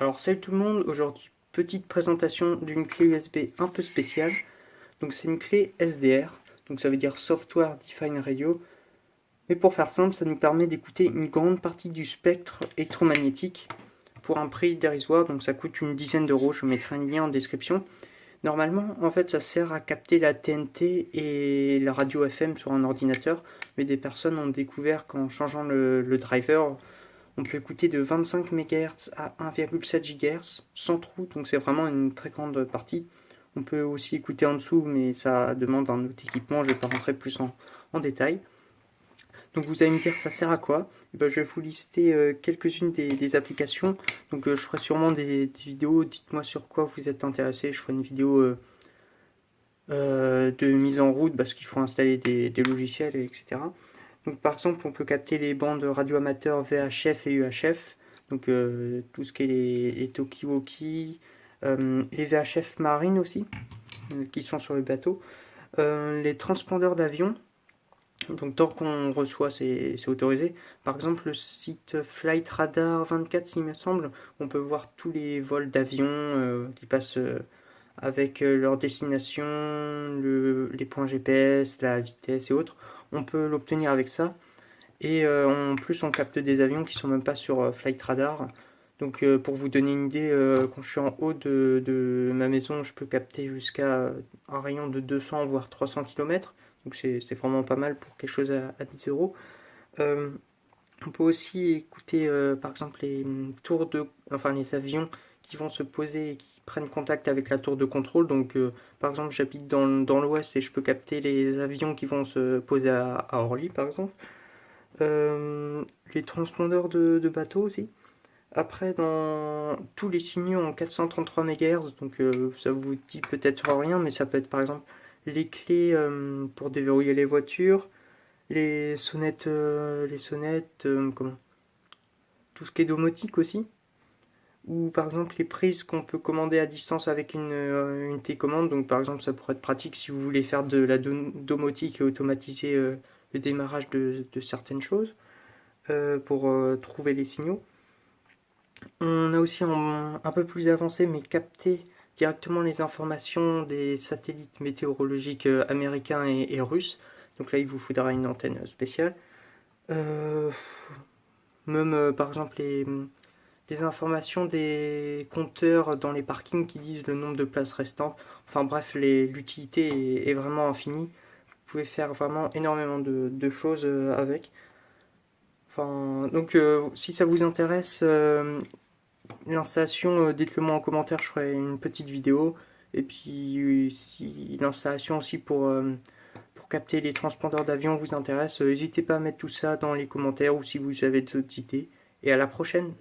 Alors salut tout le monde, aujourd'hui petite présentation d'une clé USB un peu spéciale. Donc c'est une clé SDR, donc ça veut dire Software Defined Radio. Mais pour faire simple, ça nous permet d'écouter une grande partie du spectre électromagnétique pour un prix dérisoire, donc ça coûte une dizaine d'euros, je vous mettrai un lien en description. Normalement, en fait, ça sert à capter la TNT et la radio FM sur un ordinateur, mais des personnes ont découvert qu'en changeant le driver, on peut écouter de 25 MHz à 1,7 GHz sans trou, donc c'est vraiment une très grande partie. On peut aussi écouter en dessous, mais ça demande un autre équipement, je ne vais pas rentrer plus en détail. Donc vous allez me dire ça sert à quoi? Et ben, je vais vous lister quelques-unes des applications. Donc je ferai sûrement des vidéos, dites-moi sur quoi vous êtes intéressé. Je ferai une vidéo de mise en route parce qu'il faut installer des logiciels, etc. Donc par exemple, on peut capter les bandes radio amateurs VHF et UHF, donc tout ce qui est les talkie-walkie, les VHF marines aussi, qui sont sur les bateaux, les transpondeurs d'avion, donc tant qu'on reçoit, c'est autorisé. Par exemple, le site Flight Radar 24, s'il me semble, on peut voir tous les vols d'avion qui passent avec leur destination, les points GPS, la vitesse et autres. On peut l'obtenir avec ça. Et en plus, on capte des avions qui sont même pas sur Flight Radar. Donc, pour vous donner une idée, quand je suis en haut de ma maison, je peux capter jusqu'à un rayon de 200 voire 300 km. Donc, c'est vraiment pas mal pour quelque chose à 10 euros. Euh, on peut aussi écouter, par exemple, les avions qui vont se poser et qui prennent contact avec la tour de contrôle. Donc, par exemple, j'habite dans l'ouest et je peux capter les avions qui vont se poser à Orly, par exemple. Les transpondeurs de bateaux aussi. Après, dans tous les signaux en 433 MHz, donc ça vous dit peut-être rien, mais ça peut être par exemple les clés pour déverrouiller les voitures, comment? Tout ce qui est domotique aussi, ou par exemple les prises qu'on peut commander à distance avec une télécommande. Donc par exemple, ça pourrait être pratique si vous voulez faire de la domotique et automatiser le démarrage de certaines choses pour trouver les signaux. On a aussi un peu plus avancé, mais capter directement les informations des satellites météorologiques américains et russes. Donc là, il vous faudra une antenne spéciale. Euh, Même par exemple les informations des compteurs dans les parkings qui disent le nombre de places restantes. Enfin bref, l'utilité est vraiment infinie. Vous pouvez faire vraiment énormément de choses avec. Enfin, donc si ça vous intéresse, l'installation, dites-le moi en commentaire, je ferai une petite vidéo. Et puis si l'installation aussi pour capter les transpondeurs d'avion vous intéresse, n'hésitez pas à mettre tout ça dans les commentaires ou si vous avez d'autres idées. Et à la prochaine!